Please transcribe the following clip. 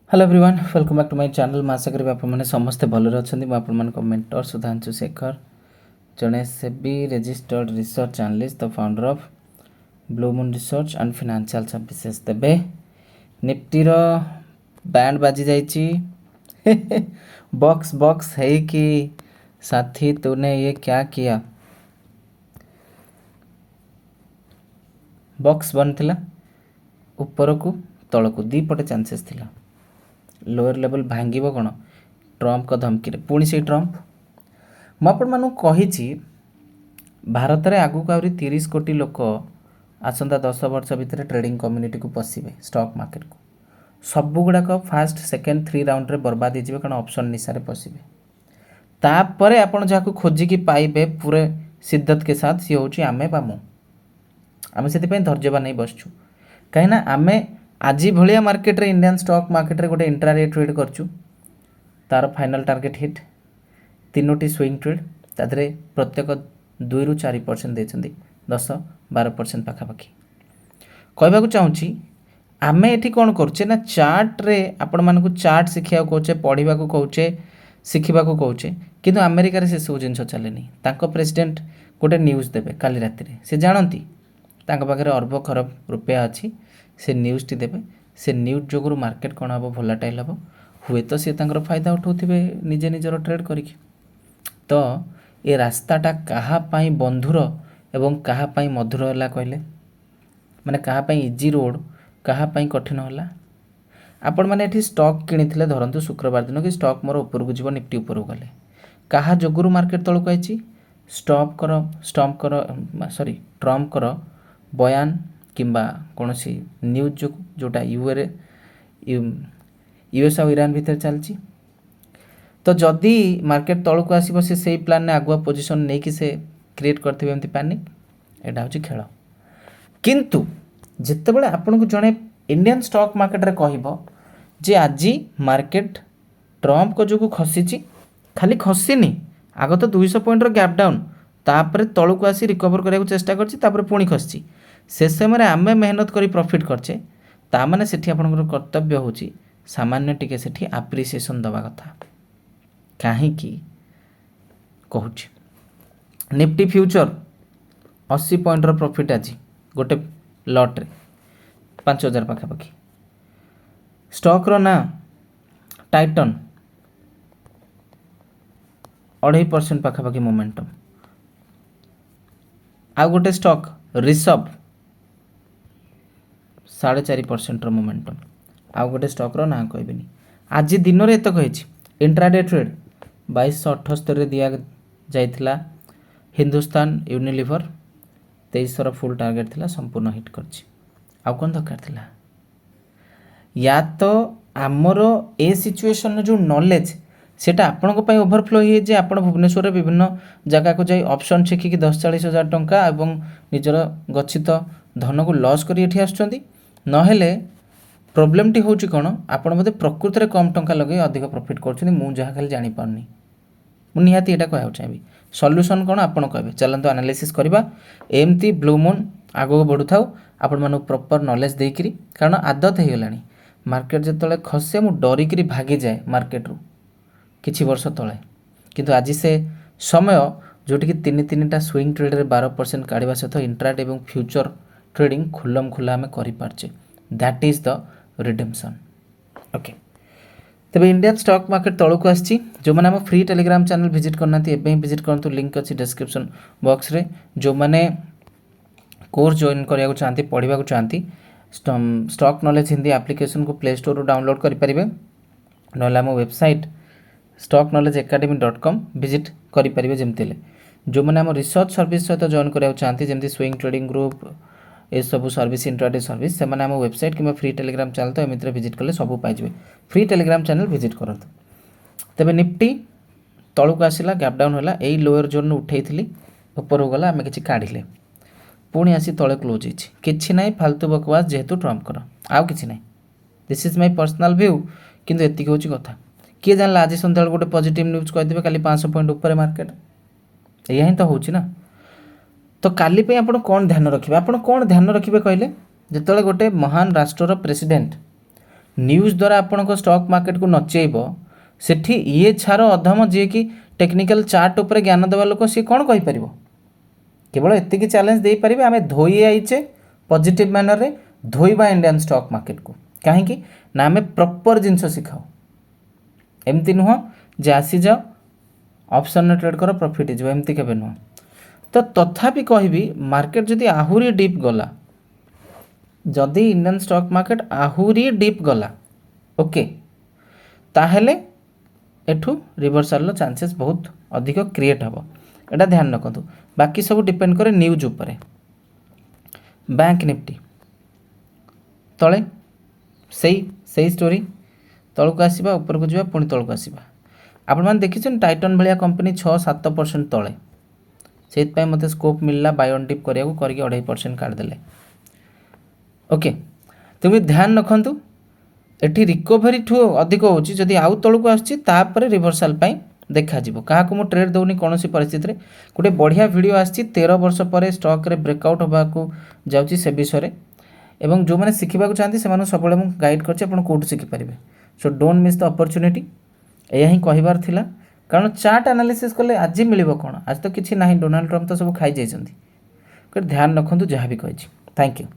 Hello everyone welcome back to my channel मैं आशा करी आपने समस्ते भलरे अच्छा मुझे मेंटर सुधांशु शेखर जड़े SEBI registered research analyst the founder of blue moon research and financial services तेबे निफ्टीर बैंड बाजी जाइए बॉक्स बॉक्स है कि साथी तूने ये क्या किया बॉक्स बनता ऊपर को तल को दी पटे चांसेस थिला लोअर लेवल भांगिब कौन ट्रम्प का धमकी पुणी से ट्रम्प मुझे भारत में आगू आहरी 30 कोटी लोक आसंता 10 वर्ष भितर ट्रेडिंग कम्युनिटी को पशिबे स्टॉक मार्केट को सबू गुड़ाक फास्ट सेकेंड 3 राउंड रे बर्बाद हो कारण ऑप्शन निशा पशिबे तापर आपड़ जहाँ खोजिकी पाइबे पूरे शिद्दत के साथ सी हूँ आमे बा मु आम से धैर्यवान नहीं बसचु कहीं आम आज भाया मार्केट रे इंडियन स्टॉक मार्केट रे गोटे इंट्राडे ट्रेड करचु तार फाइनल टार्गेट हिट 3टी स्विंग ट्रेड तादरे प्रत्येक 2 ରୁ 4% देते 10-12% पाखापाखि कहवाक चाहूँगी आम ये कौन करुचे ना चार्ट रे आपण मानक चार्ट शिखा कौचे पढ़ा कौचे शिखा कौचे किंतु अमेरिका से सब जिन चलेनी प्रेसिडेंट गोटे न्यूज़ देवे काली राति से जानती पाखे अरब खरब रुपया अच्छी से न्यूज़ टी देवे से न्यूज़ जोगुरु मार्केट कौन हम भोलाटाइल हम हुए तो सी फायदा उठाउथिबे निजे निजर ट्रेड करिक तो ये रास्ताटा काहापाई बंधुर एवं काहापाई मधुर है कहले माने काहापाई इजी रोड काहापाई कठिन है आपण मैंने ये स्टॉक किनी धरतु शुक्रवार दिन कि स्टॉक मोर ऊपर को जीव निफ्टी ऊपर गले क्या जोगुरु मार्केट तलक आई स्टॉप कर सॉरी ट्रम्प कर बयान किंबा कौन सी न्यूज जो जोटा यूएस और ईरान भितर चलती तो जदि मार्केट तलक आसो से प्लान ने आगुआ पोजिशन नहीं कि से क्रिएट करते एमती पैनिक यहाँ हूँ खेल किंतु जितेबाला आपन को जड़े इंडियन स्टॉक मार्केट रे कहब जे आज मार्केट ट्रम्प को जो खसी खाली खसीनी आग तो 200 पॉइंट गैप डाउन तापर तलक आसी रिकवर करने को चेष्टा कर पुणी खसी से समय आमे मेहनत करी प्रॉफिट करचे तामाने सेठी आपनकर कर्तव्य होची सामान्य टिके सेठी एप्रिसिएशन दवा कथा कहीं कहूँ निफ्टी फ्यूचर 80 पॉइंट प्रॉफिट आज गोटे लॉट रे 5000 पाखापाखि स्टॉक रो ना टाइटन 2.5% पाखापाखि मोमेंटम आ गोटे स्टॉक रिसर्व 4.5% मोमेंटम आउ गोटे स्टॉक रो ना कहबेनी आज दिन में एतक होती इंट्राडे ट्रेड 2278 दिया जाइथिला हिंदुस्तान यूनिलिवर 2300 फुल टार्गेट थिला संपूर्ण हिट करछि आउ कोन दरकार थिला या तो आमर ए सिचुएशन जो नॉलेज सेटा आपनको पाई ओवरफ्लो हे जे आपण भुवनेश्वर विभिन्न जगह को जाई ऑप्शन छिकी 10-40 हजार टंका एवं निजर गच्छित धन को लॉस करी एठी आछुचंदी नहेले प्रोब्लेम टी होची कोन आपण बोधे प्रकृति रे कम टंका लगे अधिक प्रॉफिट करछनी मु जहा खाली जानि पारनी मु निहाती एटा कहउ चाहबी सॉल्यूशन कोन आपण कहबे चलंतो एनालिसिस करबा एमती ब्लू मून आगो बढ़ु थाउ आपण मानु प्रॉपर नॉलेज देकरी कारण आदत हे गलानी मार्केट जतले खसे मु डरी करी भागी जाए मार्केट रू किछि वर्ष तले किंतु आज से समय जोटी कि 3-3टा स्विंग ट्रेड रे 12% काढ़ा सहित इंट्राडे एवं फ्यूचर ट्रेडिंग खुल्लम खुल्ला आम करें that is the redemption okay तेरे इंडियन स्टॉक मार्केट तलक आसी जो मैंने आम फ्री टेलीग्राम चैनल विजिट करना एवं विजिट करते लिंक अच्छी डिस्क्रिप्शन बॉक्स रे जो मैंने कोर्स जॉइन करने चाहती पढ़ा चाहती स्टॉक नॉलेज हिंदी एप्लिकेशन को प्ले स्टोर डाउनलोड करेंगे ना आम वेबसाइट stockknowledgeacademy.com विजिट करेंगे जमती जो मैंने आम रिसर्च सर्विस सहित जॉइन करने चाहती जमी स्विंग ट्रेडिंग ग्रुप ये सब सर्विस इंट्राडे सर्विस से आम वेबसाइट कि फ्री टेलीग्राम चैनल तो एमती विजिट कले सब पाइबे फ्री टेलीग्राम चैनल विजिट करूँ तेरे निफ्टी तलक आसला गैप डाउन है यही लोअर जोन उठे ऊपर गला आम कि काढ़े पुणी आसी तले क्लोज होती ना फालतू बकवास जेहेतु ट्रम्प कर आउ कि ना this is my personal view किंतु एति हूँ कथा किए जानला आज सन्ध्या गोटे पॉजिटिव न्यूज कहीदेवे काली 500 पॉइंट ऊपर मार्केट यह ही तो होची ना तो काली पे आपण कौन ध्यान रखिबे आपण कौन ध्यान रखिबे कहले जेतले गोटे महान राष्ट्रर प्रेसिडेंट न्यूज द्वारा आपण स्टॉक मार्केट को नचेब सेठी ये छार अधम जी कि टेक्निकल चार्ट उपर ज्ञान देवा लोक सी कौन कहीपर केवल एतिक चैलेंज दे पारे आम धोई आईचे पॉजिटिव मैनर रे धोइबा इंडियन स्टॉक मार्केट को कहीं ना आम प्रॉपर जिनस शिखाओ एमती नुह जे आसी जाओ ऑप्शन ट्रेड कर प्रॉफिट हो एमती केबे नुह तो तथापि कहबी मार्केट जदि आहुरी डीप गला जदि इंडियन स्टॉक मार्केट आहुरी डीप गला ओके ताहेले एठू रिवर्सल चांसेस बहुत अधिक क्रिएट हम एटा ध्यान रखु बाकी सब डिपेंड करे न्यूज उपरे बैंक निफ्टी तले सही स्टोरी तलक आसवा ऊपर को जावा पुणी तलक आसवा आपण मैंने देखी टाइटन भाया कंपनी 6-7% तले से मत स्कोप मिलला बाय ऑन डिप करके 2.5% काटिदेले ओके तुम ध्यान रखु एटी रिकवरी ठू अधिक होची जदि आउ तलक आसची तापर रिवर्सल देखा क्या मु ट्रेड दौनी कौन परिस्थिति में गोटे बढ़िया वीडियो आसी 13 वर्ष पर स्टॉक रे ब्रेकआउट होगा जाऊँगी से विषय एवं जो मैंने शिखा चाहती से सब गाइड करोटू शिखिपारे so don't miss the opportunity यह ही कहबार थिला कारण चार्ट एनालिसिस कले आज मिल कौन आज तो किसी ना डोनाल्ड ट्रम्प तो सब खाई जाइए ध्यान रखु जहाँ भी कही थैंक यू।